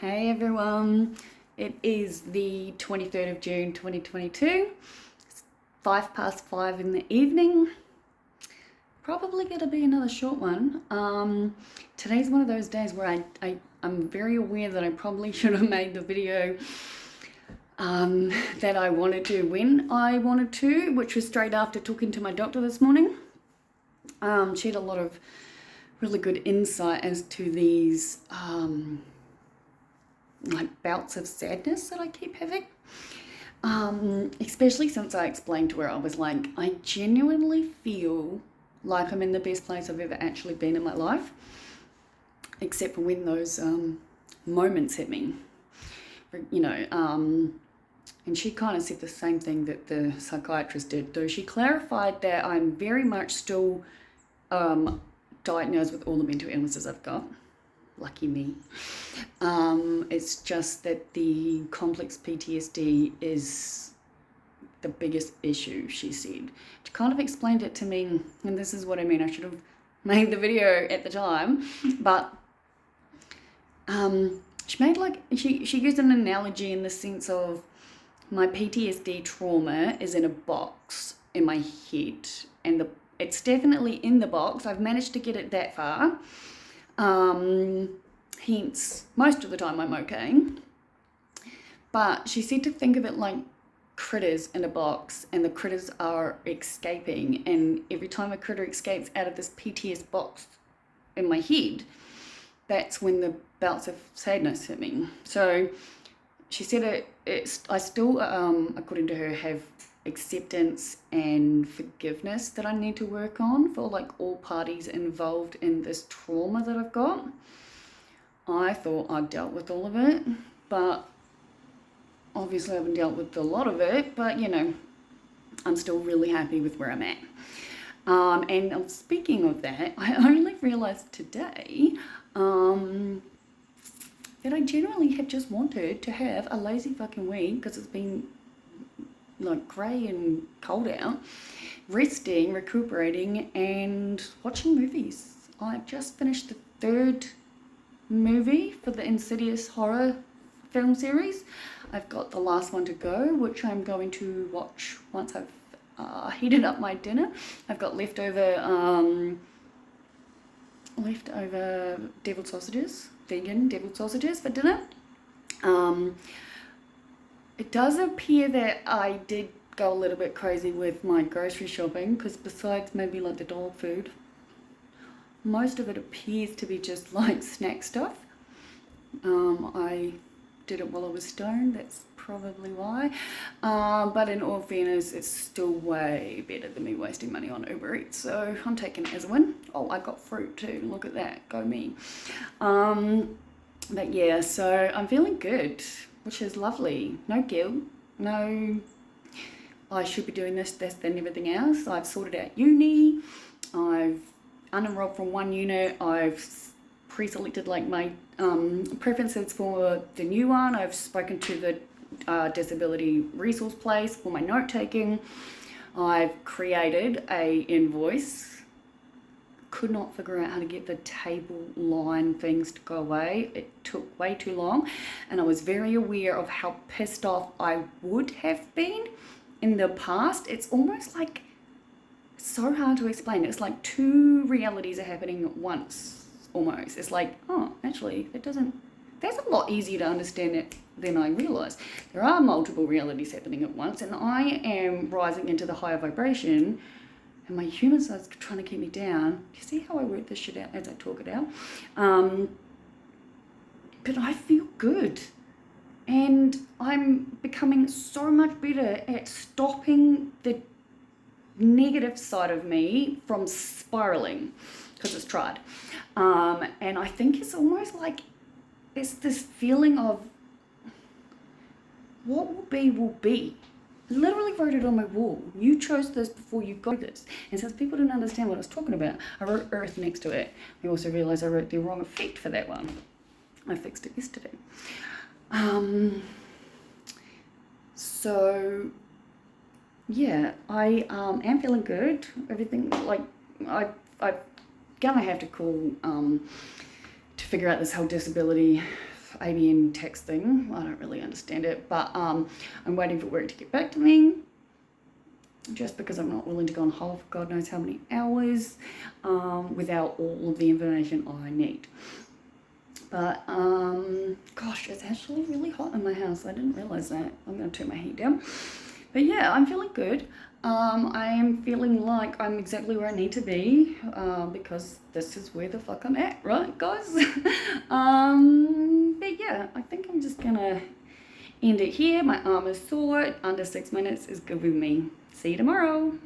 Hey everyone, it is the 23rd of June 2022. It's 5:05 in the evening. Probably going to be another short one. Today's one of those days where I'm very aware that I probably should have made the video that I wanted to when I wanted to, which was straight after talking to my doctor this morning. She had a lot of really good insight as to these like bouts of sadness that I keep having, especially since I explained to her, I was like, I genuinely feel like I'm in the best place I've ever actually been in my life, except for when those moments hit me, and she kind of said the same thing that the psychiatrist did, though she clarified that I'm very much still diagnosed with all the mental illnesses I've got. Lucky me. It's just that the complex PTSD is the biggest issue, she said. She kind of explained it to me, and this is what I mean. I should have made the video at the time, but she used an analogy in the sense of my PTSD trauma is in a box in my head, and it's definitely in the box. I've managed to get it that far. Hence, most of the time I'm okay. But she said to think of it like critters in a box, and the critters are escaping, and every time a critter escapes out of this PTS box in my head, that's when the bouts of sadness hit me. So she said I still, according to her, have acceptance and forgiveness that I need to work on for like all parties involved in this trauma that I've got. I thought I'd dealt with all of it, but obviously I haven't dealt with a lot of it, but I'm still really happy with where I'm at. And speaking of that, I only realized today that I generally have just wanted to have a lazy fucking week, because it's been like grey and cold out, resting, recuperating, and watching movies. I've just finished the third movie for the Insidious horror film series. I've got the last one to go, which I'm going to watch once I've heated up my dinner. I've got leftover deviled sausages, vegan deviled sausages for dinner. It does appear that I did go a little bit crazy with my grocery shopping, because besides maybe like the dog food, most of it appears to be just like snack stuff. I did it while I was stoned, that's probably why. But in all fairness, it's still way better than me wasting money on Uber Eats, so I'm taking it as a win. Oh, I got fruit too, look at that, go me. But yeah, so I'm feeling good, which is lovely. No guilt, no I should be doing this, and everything else. I've sorted out uni, I've unenrolled from one unit, I've pre-selected like my preferences for the new one. I've spoken to the disability resource place for my note taking. I've created a invoice. Could not figure out how to get the table line things to go away. It took way too long, and I was very aware of how pissed off I would have been in the past. It's almost like so hard to explain. It's like two realities are happening at once, almost. It's like, oh, actually, that's a lot easier to understand it than I realized. There are multiple realities happening at once, and I am rising into the higher vibration, and my human side's trying to keep me down. You see how I work this shit out as I talk it out? But I feel good. And I'm becoming so much better at stopping the negative side of me from spiraling, because it's tried. And I think it's almost like it's this feeling of what will be will be. I literally wrote it on my wall. You chose this before you got this. And since people didn't understand what I was talking about, I wrote Earth next to it. I also realized I wrote the wrong effect for that one. I fixed it yesterday. So yeah, I am feeling good. Everything, like, I'm gonna have to call to figure out this whole disability ABN texting. I don't really understand it, but I'm waiting for work to get back to me, just because I'm not willing to go on hold for God knows how many hours without all of the information I need. But gosh, it's actually really hot in my house. I didn't realize that. I'm going to turn my heat down. But yeah, I'm feeling good. I am feeling like I'm exactly where I need to be, because this is where the fuck I'm at, right, guys? But yeah, I think I'm just gonna end it here. My arm is sore. Under 6 minutes is good with me. See you tomorrow.